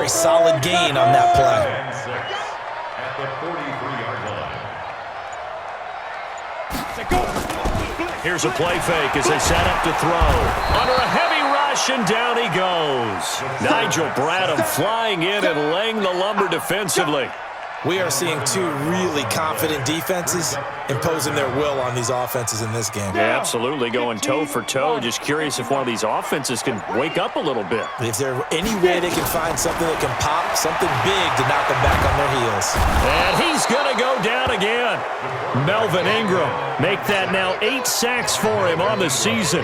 very solid gain on that play. At the 43-yard line. Here's a play fake as they set up to throw. Under a heavy rush, and down he goes. Nigel Bradham flying in and laying the lumber defensively. We are seeing two really confident defenses imposing their will on these offenses in this game. Yeah, absolutely, going toe for toe. Just curious if one of these offenses can wake up a little bit. If there's any way they can find something that can pop, something big to knock them back on their heels. And he's going to go down again. Melvin Ingram, make that now 8 sacks for him on the season.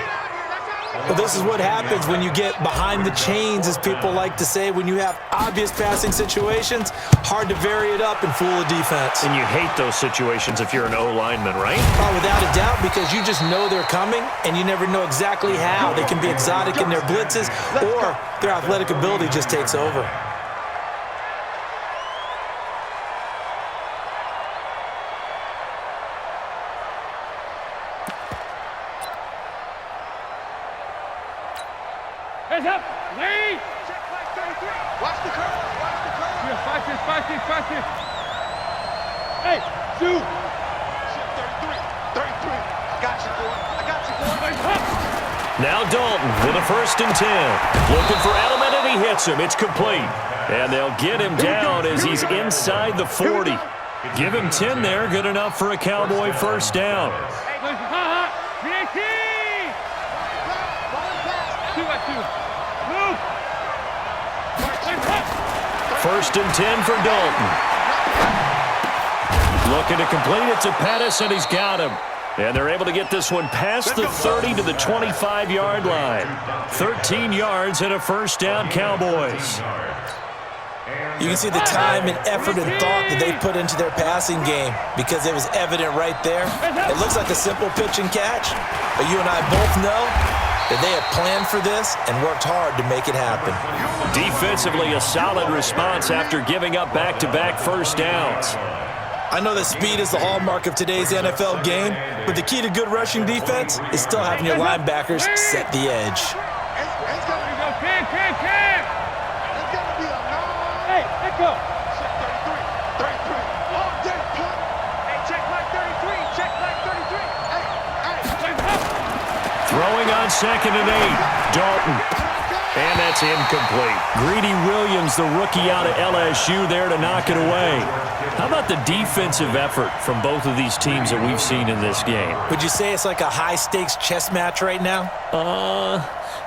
Well, this is what happens when you get behind the chains, as people like to say. When you have obvious passing situations, hard to vary it up and fool a defense. And you hate those situations if you're an O-lineman, right? Oh, without a doubt, because you just know they're coming, and you never know exactly how. They can be exotic in their blitzes, or their athletic ability just takes over. Hands up! Lead! Check like 33. Watch the curve. Watch the curve. Here, 5-6. Hey, shoot! Check 33. 33. I got you, boy. Now Dalton with a 1st and 10. Looking for Edelman, and he hits him. It's complete. And they'll get him down as he's inside the 40. Give him 10 there. Good enough for a Cowboy 1st down. Move! 1st and 10 for Dalton. Looking to complete it to Pettis, and he's got him. And they're able to get this one past the 30 to the 25-yard line. 13 yards and a 1st down, Cowboys. You can see the time and effort and thought that they put into their passing game, because it was evident right there. It looks like a simple pitch and catch, but you and I both know that they have planned for this and worked hard to make it happen. Defensively, a solid response after giving up back-to-back 1st downs. I know that speed is the hallmark of today's NFL game, but the key to good rushing defense is still having your linebackers set the edge. It's gonna be a Hey, let go! check 33. 33. Oh, yeah, play. Hey, check like 33. Check like 33. Hey. Throwing on 2nd and 8. Dalton. And that's incomplete. Greedy Williams, the rookie out of LSU, there to knock it away. How about the defensive effort from both of these teams that we've seen in this game? Would you say it's like a high-stakes chess match right now?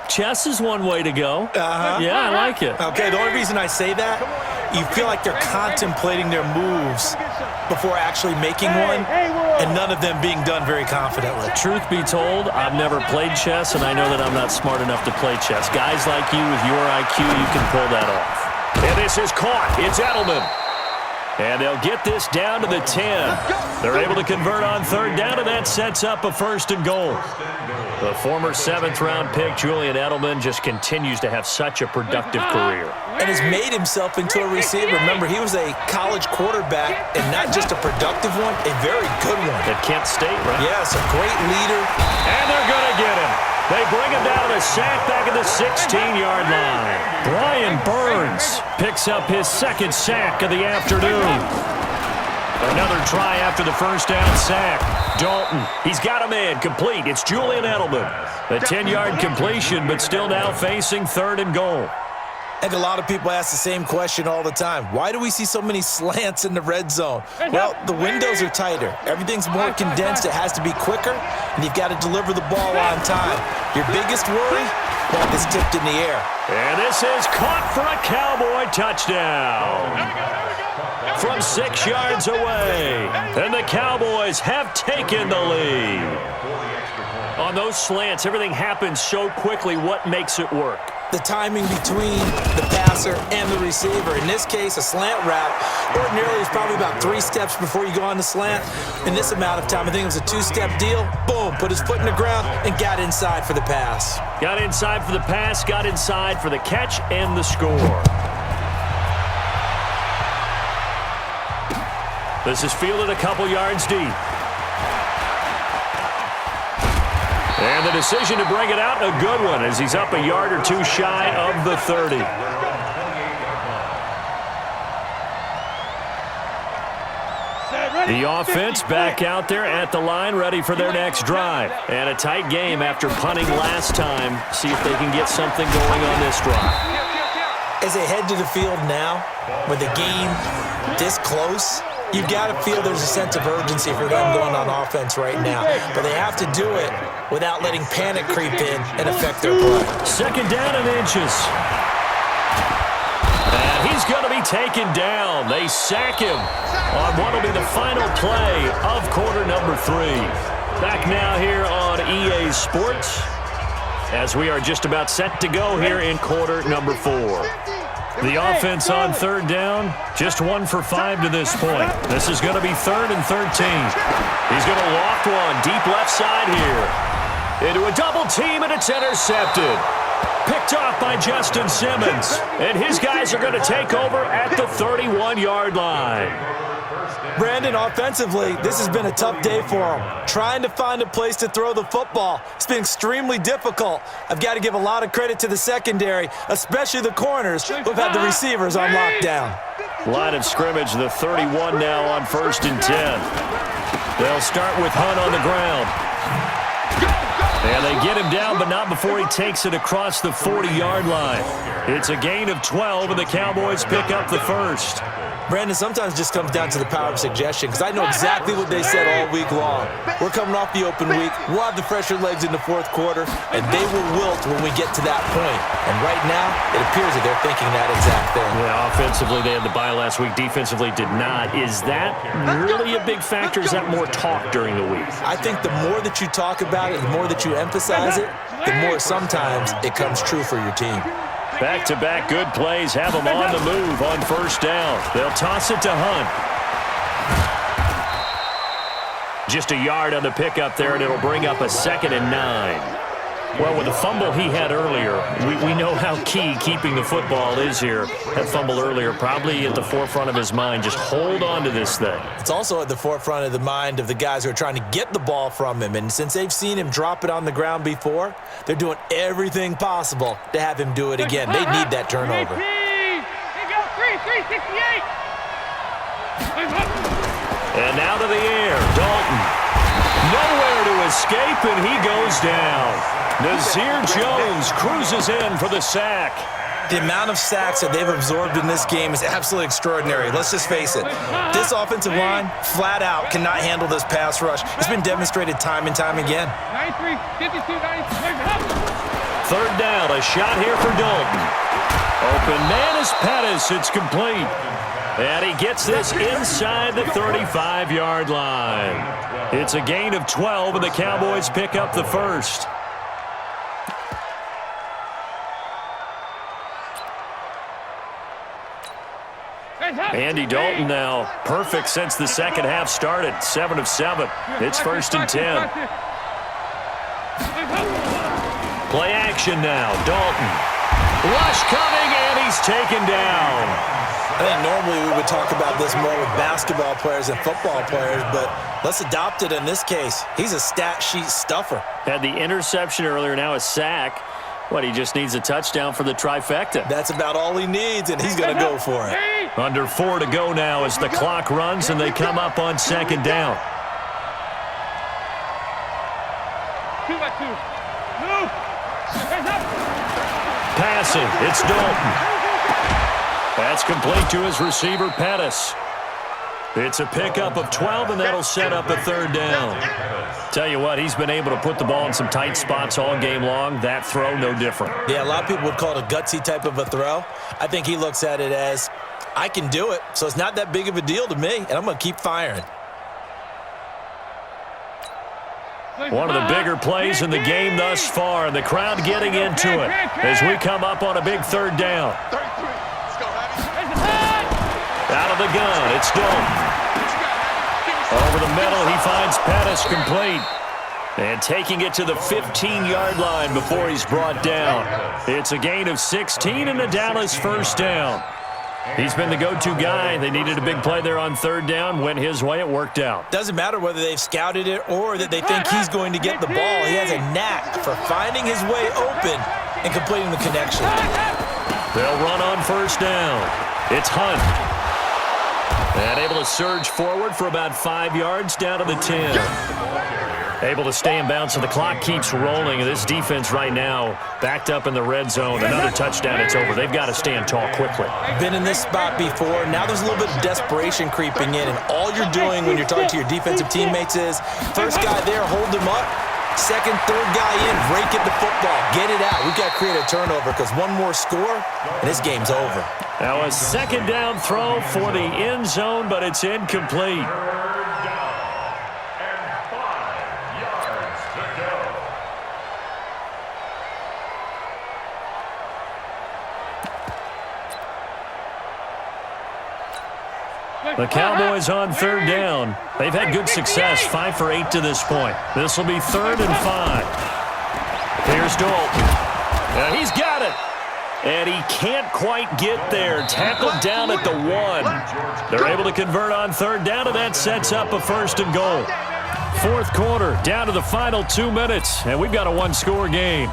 Chess is one way to go. Yeah, I like it. Okay, the only reason I say that, you feel like they're contemplating their moves before actually making one, and none of them being done very confidently. Truth be told, I've never played chess, and I know that I'm not smart enough to play chess. Guys like you with your IQ, you can pull that off. And this is caught. It's Edelman. And they'll get this down to the 10. They're able to convert on 3rd down, and that sets up a 1st and goal. The former 7th-round pick, Julian Edelman, just continues to have such a productive career. And has made himself into a receiver. Remember, he was a college quarterback, and not just a productive one, a very good one. At Kent State, right? Yes, a great leader. And they're going to get him. They bring him down to sack back at the 16-yard line. Brian Burns picks up his 2nd sack of the afternoon. Another try after the 1st down sack. Dalton, he's got a man complete. It's Julian Edelman. A 10-yard completion, but still now facing 3rd and goal. And a lot of people ask the same question all the time. Why do we see so many slants in the red zone? Well, the windows are tighter. Everything's more condensed. It has to be quicker, and you've got to deliver the ball on time. Your biggest worry? Ball gets tipped in the air. And this is caught for a Cowboy touchdown. From 6 yards away. And the Cowboys have taken the lead. On those slants, everything happens so quickly. What makes it work? The timing between the passer and the receiver. In this case, a slant route ordinarily is probably about 3 steps before you go on the slant. In this amount of time, I think it was a 2-step deal. Boom, put his foot in the ground and got inside for the pass. Got inside for the pass, got inside for the catch and the score. This is fielded a couple yards deep. And the decision to bring it out, a good one, as he's up a yard or two shy of the 30. The offense back out there at the line, ready for their next drive. And a tight game after punting last time. See if they can get something going on this drive. As they head to the field now, with the game this close, you've got to feel there's a sense of urgency for them going on offense right now. But they have to do it without letting panic creep in and affect their play. Second down and inches. And he's going to be taken down. They sack him on what will be the final play of quarter number 3. Back now here on EA Sports as we are just about set to go here in quarter number 4. The offense on third down, just 1 for 5 to this point. This is going to be 3rd and 13. He's going to loft one deep left side here. Into a double team, and it's intercepted. Picked off by Justin Simmons. And his guys are going to take over at the 31-yard line. Brandon, offensively, this has been a tough day for him. Trying to find a place to throw the football. It's been extremely difficult. I've got to give a lot of credit to the secondary, especially the corners who've had the receivers on lockdown. Line of scrimmage, the 31 now on 1st and 10. They'll start with Hunt on the ground. And they get him down, but not before he takes it across the 40-yard line. It's a gain of 12, and the Cowboys pick up the first. Brandon, sometimes it just comes down to the power of suggestion, because I know exactly what they said all week long. We're coming off the open week. We'll have the fresher legs in the 4th quarter, and they will wilt when we get to that point. And right now, it appears that they're thinking that exact thing. Yeah, offensively, they had the bye last week. Defensively, did not. Is that really a big factor? Is that more talk during the week? I think the more that you talk about it, the more that you emphasize it, the more sometimes it comes true for your team. Back-to-back good plays have them on the move on 1st down. They'll toss it to Hunt. Just a yard on the pickup there, and it'll bring up a 2nd and 9. Well, with the fumble he had earlier, we know how key keeping the football is here. That fumble earlier probably at the forefront of his mind. Just hold on to this thing. It's also at the forefront of the mind of the guys who are trying to get the ball from him. And since they've seen him drop it on the ground before, they're doing everything possible to have him do it again. They need that turnover. And now to the air, Dalton. Nowhere to escape, and he goes down. Nazir Jones cruises in for the sack. The amount of sacks that they've absorbed in this game is absolutely extraordinary. Let's just face it. This offensive line, flat out, cannot handle this pass rush. It's been demonstrated time and time again. 93, 52, 93. 3rd down, a shot here for Dalton. Open man is Pettis. It's complete. And he gets this inside the 35-yard line. It's a gain of 12, and the Cowboys pick up the first. Andy Dalton now perfect since the second half started. 7 of 7. It's 1st and 10. Play action now. Dalton. Rush coming, and he's taken down. I think normally we would talk about this more with basketball players and football players, but let's adopt it in this case. He's a stat sheet stuffer. Had the interception earlier, now a sack. What, he just needs a touchdown for the trifecta. That's about all he needs, and he's going to go for it. Under 4 to go now as the clock runs, and they come up on 2nd down. 2-by-2. Move. Passing, it's Dalton. That's complete to his receiver, Pettis. It's a pickup of 12, and that'll set up a 3rd down. Tell you what, he's been able to put the ball in some tight spots all game long. That throw, no different. Yeah, a lot of people would call it a gutsy type of a throw. I think he looks at it as, I can do it, so it's not that big of a deal to me, and I'm going to keep firing. One of the bigger plays in the game thus far, and the crowd getting into it as we come up on a big 3rd down. Out of the gun, it's Dalton. Over the middle, he finds Pettis complete. And taking it to the 15-yard line before he's brought down. It's a gain of 16 and a Dallas 1st down. He's been the go-to guy. They needed a big play there on 3rd down. Went his way, it worked out. Doesn't matter whether they've scouted it or that they think he's going to get the ball. He has a knack for finding his way open and completing the connection. They'll run on 1st down. It's Hunt. And able to surge forward for about 5 yards down to the 10. Able to stay in bounds, so the clock keeps rolling. And this defense right now backed up in the red zone. Another touchdown, it's over. They've got to stand tall quickly. Been in this spot before. Now there's a little bit of desperation creeping in, and all you're doing when you're talking to your defensive teammates is first guy there, hold him up. Second, third guy in, rake at the football. Get it out. We've got to create a turnover because one more score, and this game's over. Now a second down throw for the end zone, but it's incomplete. The Cowboys on third down. They've had good success, 5 for 8 to this point. This will be 3rd and 5. Here's Dalton. Now he's got it. And he can't quite get there. Tackled down at the 1. They're able to convert on third down, and that sets up a 1st and goal. Fourth quarter, down to the final 2 minutes, and we've got a one-score game.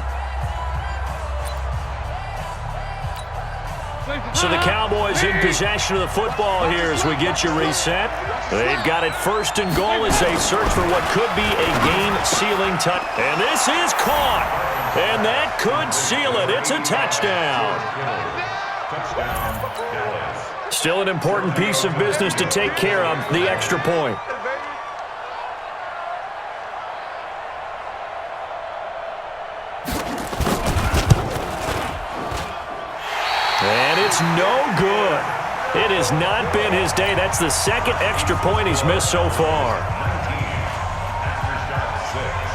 So the Cowboys in possession of the football here as we get you reset. They've got it 1st and goal as they search for what could be a game-sealing touch. And this is caught. And that could seal it. It's a touchdown. Still an important piece of business to take care of, the extra point. And it's no good. It has not been his day. That's the second extra point he's missed so far.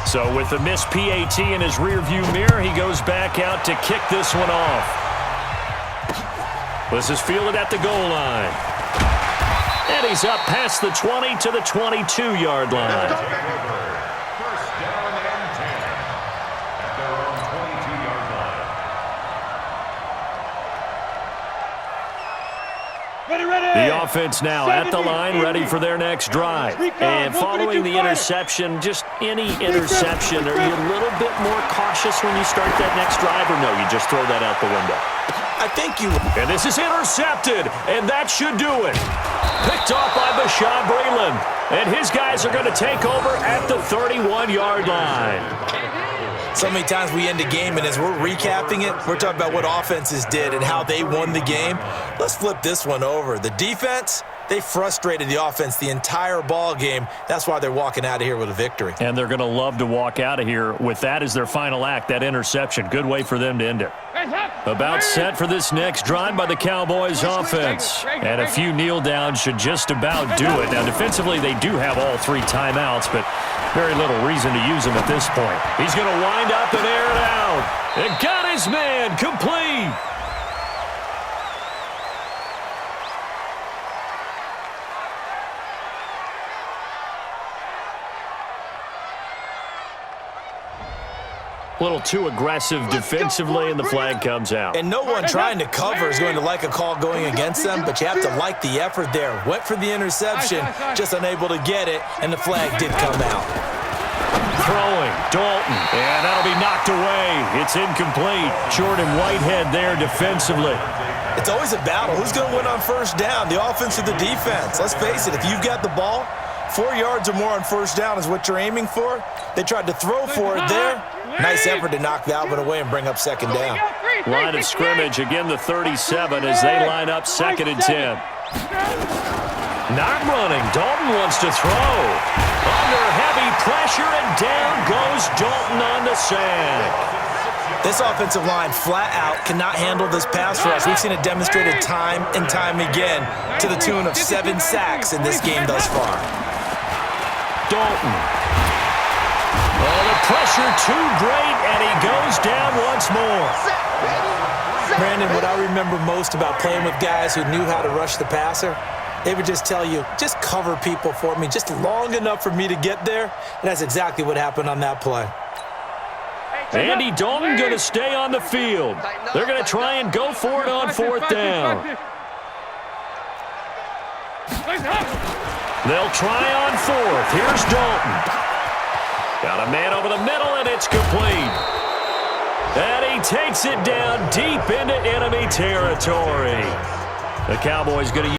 So with the missed PAT in his rearview mirror, he goes back out to kick this one off. This is fielded at the goal line. And he's up past the 20 to the 22-yard line. First down and 10 at their own 22-yard line. The offense now at the line, ready for their next drive. And following the interception, just any interception, are you a little bit more cautious when you start that next drive, or no, you just throw that out the window? I think you... And this is intercepted, and that should do it. Picked off by Bashaw Breeland. And his guys are going to take over at the 31-yard line. So many times we end a game, and as we're recapping it, we're talking about what offenses did and how they won the game. Let's flip this one over. The defense, they frustrated the offense the entire ball game. That's why they're walking out of here with a victory. And they're going to love to walk out of here with that as their final act, that interception. Good way for them to end it. About set for this next drive by the Cowboys offense. And a few kneel downs should just about do it. Now, defensively, they do have all 3 timeouts, but very little reason to use them at this point. He's going to wind up and air it out. And got his man complete. A little too aggressive defensively, and the flag comes out. And no one trying to cover is going to like a call going against them, but you have to like the effort there. Went for the interception, just unable to get it, and the flag did come out. Throwing, Dalton, and that'll be knocked away. It's incomplete. Jordan Whitehead there defensively. It's always a battle. Who's going to win on first down, the offense or the defense? Let's face it, if you've got the ball, 4 yards or more on first down is what you're aiming for. They tried to throw for it there. Nice effort to knock that one away and bring up second down. Line of scrimmage, again the 37 as they line up 2nd and 10. Not running. Dalton wants to throw. Under heavy pressure, and down goes Dalton on the sack. This offensive line flat out cannot handle this pass rush. We've seen it demonstrated time and time again to the tune of 7 sacks in this game thus far. Dalton. Oh, the pressure too great, and he goes down once more. Brandon, what I remember most about playing with guys who knew how to rush the passer, they would just tell you, just cover people for me, just long enough for me to get there. And that's exactly what happened on that play. Andy Dalton going to stay on the field. They're going to try and go for it on 4th down. They'll try on 4th. Here's Dalton. Got a man over the middle, and it's complete. And he takes it down deep into enemy territory. The Cowboys going to